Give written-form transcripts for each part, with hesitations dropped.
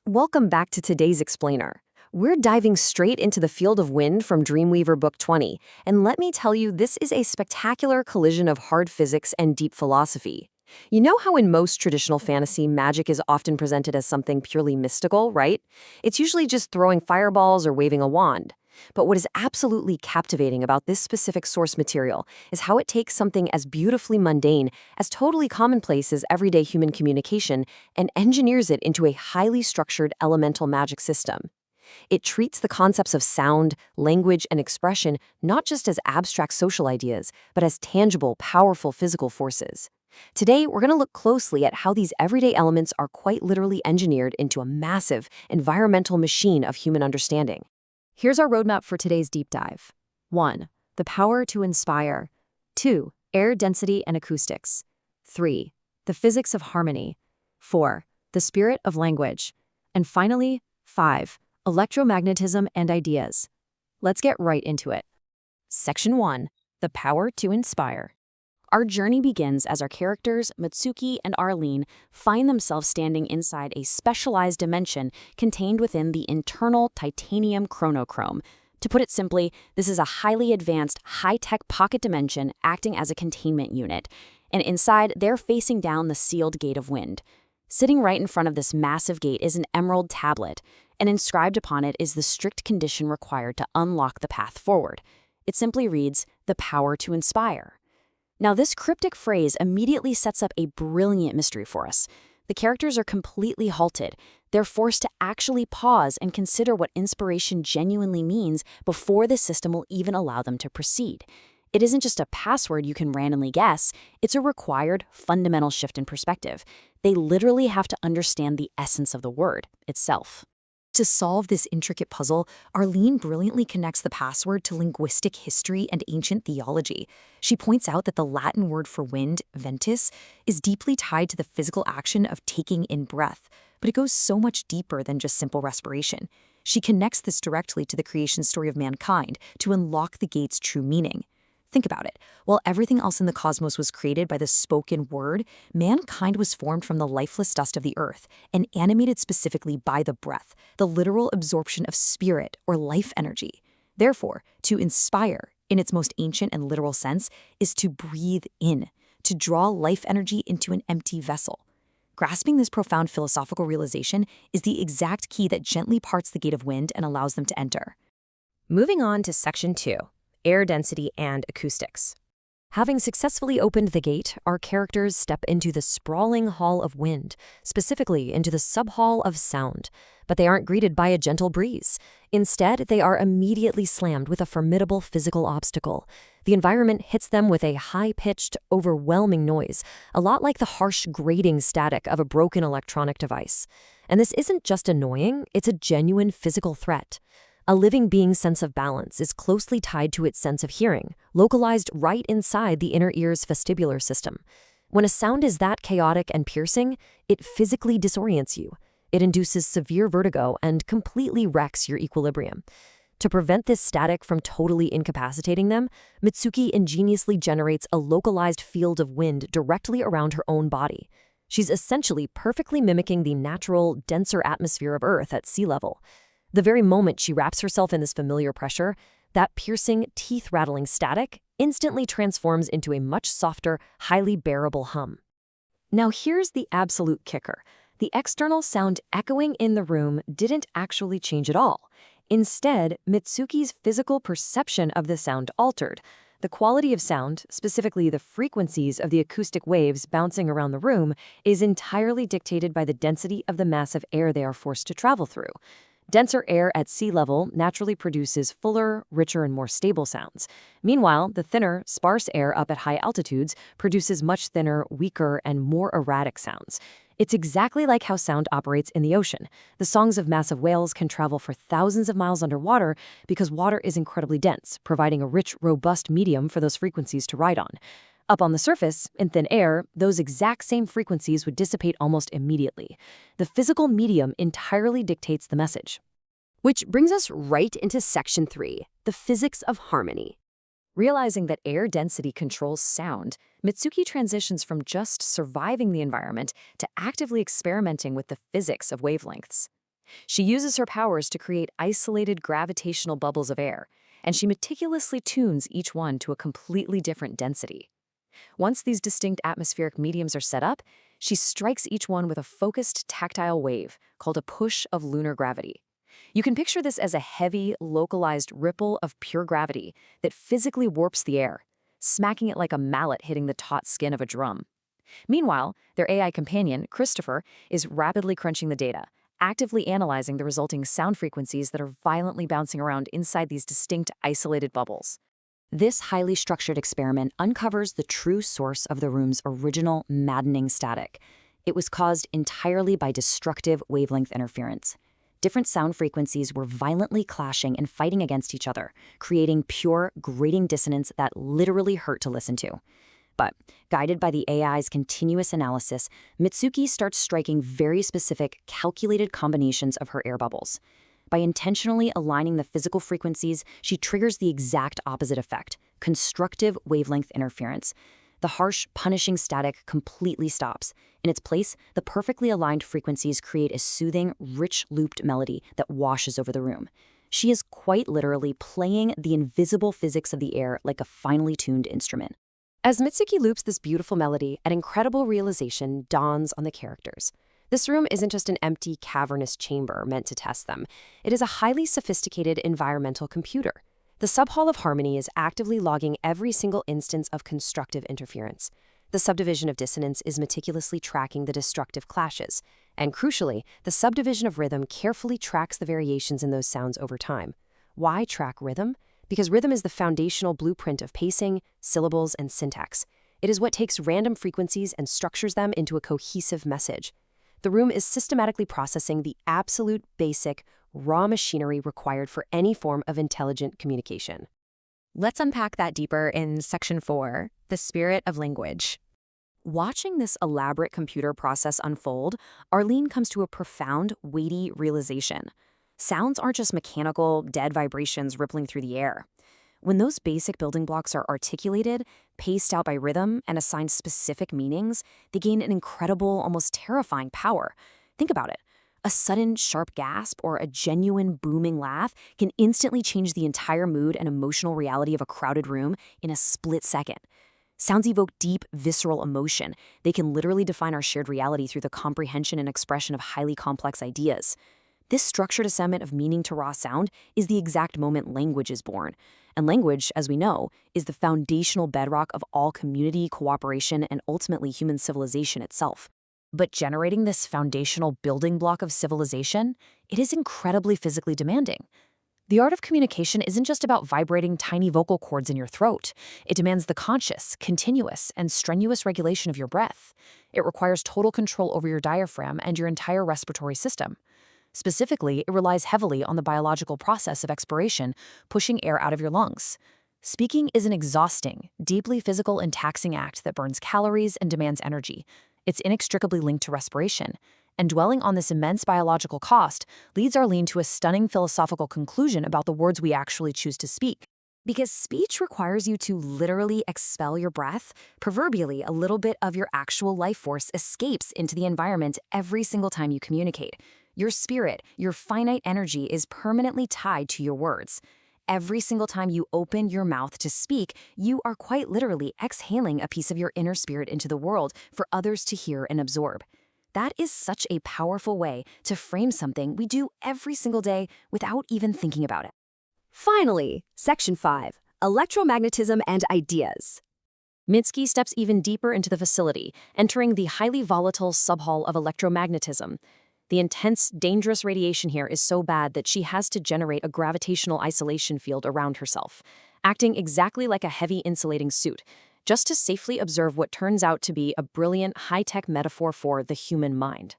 Welcome back to today's Explainer. We're diving straight into the field of wind from Dreamweaver Book 20, and let me tell you, this is a spectacular collision of hard physics and deep philosophy. You know how in most traditional fantasy, magic is often presented as something purely mystical, right? It's usually just throwing fireballs or waving a wand. But what is absolutely captivating about this specific source material is how it takes something as beautifully mundane, as totally commonplace as everyday human communication, and engineers it into a highly structured elemental magic system. It treats the concepts of sound, language, and expression not just as abstract social ideas, but as tangible, powerful physical forces. Today, we're going to look closely at how these everyday elements are quite literally engineered into a massive, environmental machine of human understanding. Here's our roadmap for today's deep dive. 1. The power to inspire. 2. Air density and acoustics. 3. The physics of harmony. 4. The spirit of language. And finally, 5. Electromagnetism and ideas. Let's get right into it. Section 1. The power to inspire. Our journey begins as our characters, Mitsuki and Arlene, find themselves standing inside a specialized dimension contained within the internal titanium chronochrome. To put it simply, this is a highly advanced, high-tech pocket dimension acting as a containment unit. And inside, they're facing down the sealed gate of wind. Sitting right in front of this massive gate is an emerald tablet, and inscribed upon it is the strict condition required to unlock the path forward. It simply reads, "The power to inspire." Now, this cryptic phrase immediately sets up a brilliant mystery for us. The characters are completely halted. They're forced to actually pause and consider what inspiration genuinely means before the system will even allow them to proceed. It isn't just a password you can randomly guess, it's a required, fundamental shift in perspective. They literally have to understand the essence of the word itself. To solve this intricate puzzle, Arlene brilliantly connects the password to linguistic history and ancient theology. She points out that the Latin word for wind, ventus, is deeply tied to the physical action of taking in breath, but it goes so much deeper than just simple respiration. She connects this directly to the creation story of mankind to unlock the gate's true meaning. Think about it. While everything else in the cosmos was created by the spoken word, mankind was formed from the lifeless dust of the earth and animated specifically by the breath, the literal absorption of spirit or life energy. Therefore, to inspire, in its most ancient and literal sense, is to breathe in, to draw life energy into an empty vessel. Grasping this profound philosophical realization is the exact key that gently parts the gate of wind and allows them to enter. Moving on to Section 2. Air density and acoustics. Having successfully opened the gate, our characters step into the sprawling hall of wind, specifically into the sub-hall of sound. But they aren't greeted by a gentle breeze. Instead, they are immediately slammed with a formidable physical obstacle. The environment hits them with a high-pitched, overwhelming noise, a lot like the harsh grating static of a broken electronic device. And this isn't just annoying, it's a genuine physical threat. A living being's sense of balance is closely tied to its sense of hearing, localized right inside the inner ear's vestibular system. When a sound is that chaotic and piercing, it physically disorients you. It induces severe vertigo and completely wrecks your equilibrium. To prevent this static from totally incapacitating them, Mitsuki ingeniously generates a localized field of wind directly around her own body. She's essentially perfectly mimicking the natural, denser atmosphere of Earth at sea level. The very moment she wraps herself in this familiar pressure, that piercing, teeth-rattling static instantly transforms into a much softer, highly bearable hum. Now here's the absolute kicker. The external sound echoing in the room didn't actually change at all. Instead, Mitsuki's physical perception of the sound altered. The quality of sound, specifically the frequencies of the acoustic waves bouncing around the room, is entirely dictated by the density of the massive air they are forced to travel through. Denser air at sea level naturally produces fuller, richer, and more stable sounds. Meanwhile, the thinner, sparse air up at high altitudes produces much thinner, weaker, and more erratic sounds. It's exactly like how sound operates in the ocean. The songs of massive whales can travel for thousands of miles underwater because water is incredibly dense, providing a rich, robust medium for those frequencies to ride on. Up on the surface, in thin air, those exact same frequencies would dissipate almost immediately. The physical medium entirely dictates the message. Which brings us right into Section 3, the physics of harmony. Realizing that air density controls sound, Mitsuki transitions from just surviving the environment to actively experimenting with the physics of wavelengths. She uses her powers to create isolated gravitational bubbles of air, and she meticulously tunes each one to a completely different density. Once these distinct atmospheric mediums are set up, she strikes each one with a focused tactile wave called a push of lunar gravity. You can picture this as a heavy, localized ripple of pure gravity that physically warps the air, smacking it like a mallet hitting the taut skin of a drum. Meanwhile, their AI companion, Christopher, is rapidly crunching the data, actively analyzing the resulting sound frequencies that are violently bouncing around inside these distinct, isolated bubbles. This highly structured experiment uncovers the true source of the room's original maddening static. It was caused entirely by destructive wavelength interference. Different sound frequencies were violently clashing and fighting against each other, creating pure, grating dissonance that literally hurt to listen to. But, guided by the AI's continuous analysis, Mitsuki starts striking very specific, calculated combinations of her air bubbles. By intentionally aligning the physical frequencies, she triggers the exact opposite effect: constructive wavelength interference. The harsh, punishing static completely stops. In its place, the perfectly aligned frequencies create a soothing, rich looped melody that washes over the room. She is quite literally playing the invisible physics of the air like a finely tuned instrument. As Mitsuki loops this beautiful melody, an incredible realization dawns on the characters. This room isn't just an empty, cavernous chamber meant to test them. It is a highly sophisticated environmental computer. The Subhall of Harmony is actively logging every single instance of constructive interference. The subdivision of dissonance is meticulously tracking the destructive clashes. And crucially, the subdivision of rhythm carefully tracks the variations in those sounds over time. Why track rhythm? Because rhythm is the foundational blueprint of pacing, syllables, and syntax. It is what takes random frequencies and structures them into a cohesive message. The room is systematically processing the absolute basic, raw machinery required for any form of intelligent communication. Let's unpack that deeper in Section 4, the spirit of language. Watching this elaborate computer process unfold, Arlene comes to a profound, weighty realization. Sounds aren't just mechanical, dead vibrations rippling through the air. When those basic building blocks are articulated, paced out by rhythm, and assigned specific meanings, they gain an incredible, almost terrifying power. Think about it. A sudden, sharp gasp or a genuine, booming laugh can instantly change the entire mood and emotional reality of a crowded room in a split second. Sounds evoke deep, visceral emotion. They can literally define our shared reality through the comprehension and expression of highly complex ideas. This structured assemblement of meaning to raw sound is the exact moment language is born. And language, as we know, is the foundational bedrock of all community, cooperation, and ultimately human civilization itself. But generating this foundational building block of civilization, it is incredibly physically demanding. The art of communication isn't just about vibrating tiny vocal cords in your throat. It demands the conscious, continuous, and strenuous regulation of your breath. It requires total control over your diaphragm and your entire respiratory system. Specifically, it relies heavily on the biological process of expiration, pushing air out of your lungs. Speaking is an exhausting, deeply physical and taxing act that burns calories and demands energy. It's inextricably linked to respiration. And dwelling on this immense biological cost leads Arlene to a stunning philosophical conclusion about the words we actually choose to speak. Because speech requires you to literally expel your breath, proverbially, a little bit of your actual life force escapes into the environment every single time you communicate. Your spirit, your finite energy is permanently tied to your words. Every single time you open your mouth to speak, you are quite literally exhaling a piece of your inner spirit into the world for others to hear and absorb. That is such a powerful way to frame something we do every single day without even thinking about it. Finally, Section 5, Electromagnetism and Ideas. Mitsuki steps even deeper into the facility, entering the highly volatile subhall of electromagnetism. The intense, dangerous radiation here is so bad that she has to generate a gravitational isolation field around herself, acting exactly like a heavy insulating suit, just to safely observe what turns out to be a brilliant, high-tech metaphor for the human mind.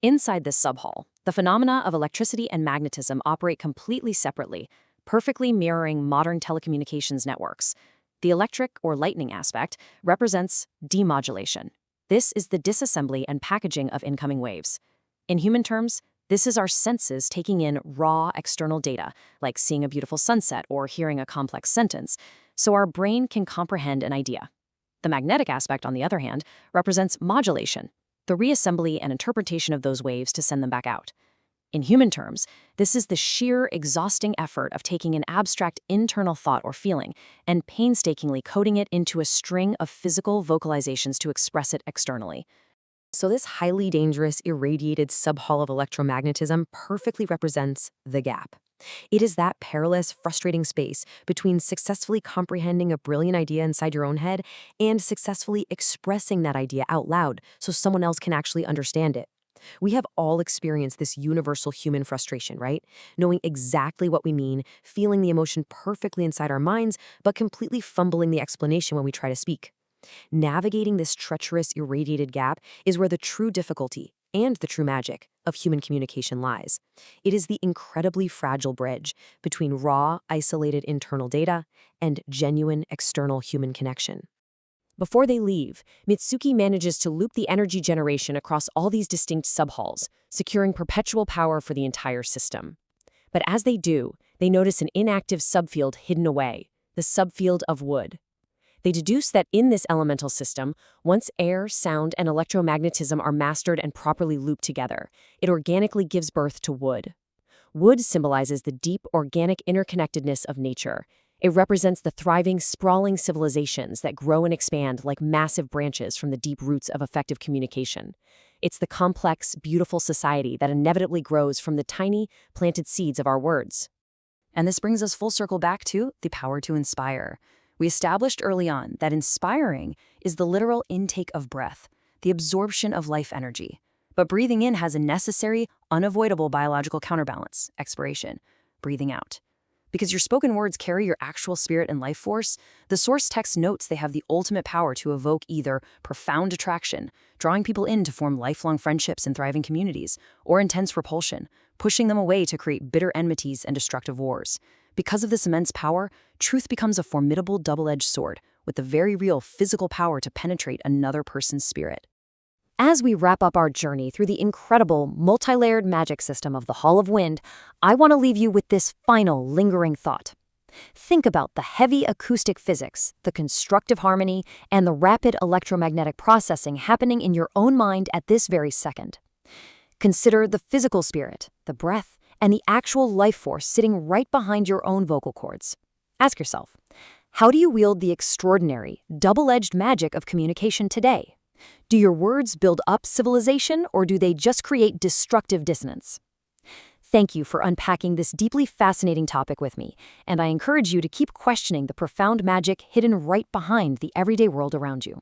Inside this subhall, the phenomena of electricity and magnetism operate completely separately, perfectly mirroring modern telecommunications networks. The electric or lightning aspect represents demodulation. This is the disassembly and packaging of incoming waves. In human terms, this is our senses taking in raw external data, like seeing a beautiful sunset or hearing a complex sentence, so our brain can comprehend an idea. The magnetic aspect, on the other hand, represents modulation, the reassembly and interpretation of those waves to send them back out. In human terms, this is the sheer, exhausting effort of taking an abstract internal thought or feeling and painstakingly coding it into a string of physical vocalizations to express it externally. So this highly dangerous irradiated subhall of electromagnetism perfectly represents the gap. It is that perilous, frustrating space between successfully comprehending a brilliant idea inside your own head and successfully expressing that idea out loud so someone else can actually understand it. We have all experienced this universal human frustration, right? Knowing exactly what we mean, feeling the emotion perfectly inside our minds, but completely fumbling the explanation when we try to speak. Navigating this treacherous, irradiated gap is where the true difficulty and the true magic of human communication lies. It is the incredibly fragile bridge between raw, isolated internal data and genuine external human connection. Before they leave, Mitsuki manages to loop the energy generation across all these distinct subhalls, securing perpetual power for the entire system. But as they do, they notice an inactive subfield hidden away, the subfield of wood. They deduce that in this elemental system, once air, sound, and electromagnetism are mastered and properly looped together, it organically gives birth to wood. Wood symbolizes the deep, organic interconnectedness of nature. It represents the thriving, sprawling civilizations that grow and expand like massive branches from the deep roots of effective communication. It's the complex, beautiful society that inevitably grows from the tiny, planted seeds of our words. And this brings us full circle back to the power to inspire. We established early on that inspiring is the literal intake of breath, the absorption of life energy. But breathing in has a necessary, unavoidable biological counterbalance, expiration, breathing out. Because your spoken words carry your actual spirit and life force, the source text notes they have the ultimate power to evoke either profound attraction, drawing people in to form lifelong friendships and thriving communities, or intense repulsion, pushing them away to create bitter enmities and destructive wars. Because of this immense power, truth becomes a formidable double-edged sword, with the very real physical power to penetrate another person's spirit. As we wrap up our journey through the incredible, multi-layered magic system of the Hall of Wind, I want to leave you with this final, lingering thought. Think about the heavy acoustic physics, the constructive harmony, and the rapid electromagnetic processing happening in your own mind at this very second. Consider the physical spirit, the breath, and the actual life force sitting right behind your own vocal cords. Ask yourself, how do you wield the extraordinary, double-edged magic of communication today? Do your words build up civilization, or do they just create destructive dissonance? Thank you for unpacking this deeply fascinating topic with me, and I encourage you to keep questioning the profound magic hidden right behind the everyday world around you.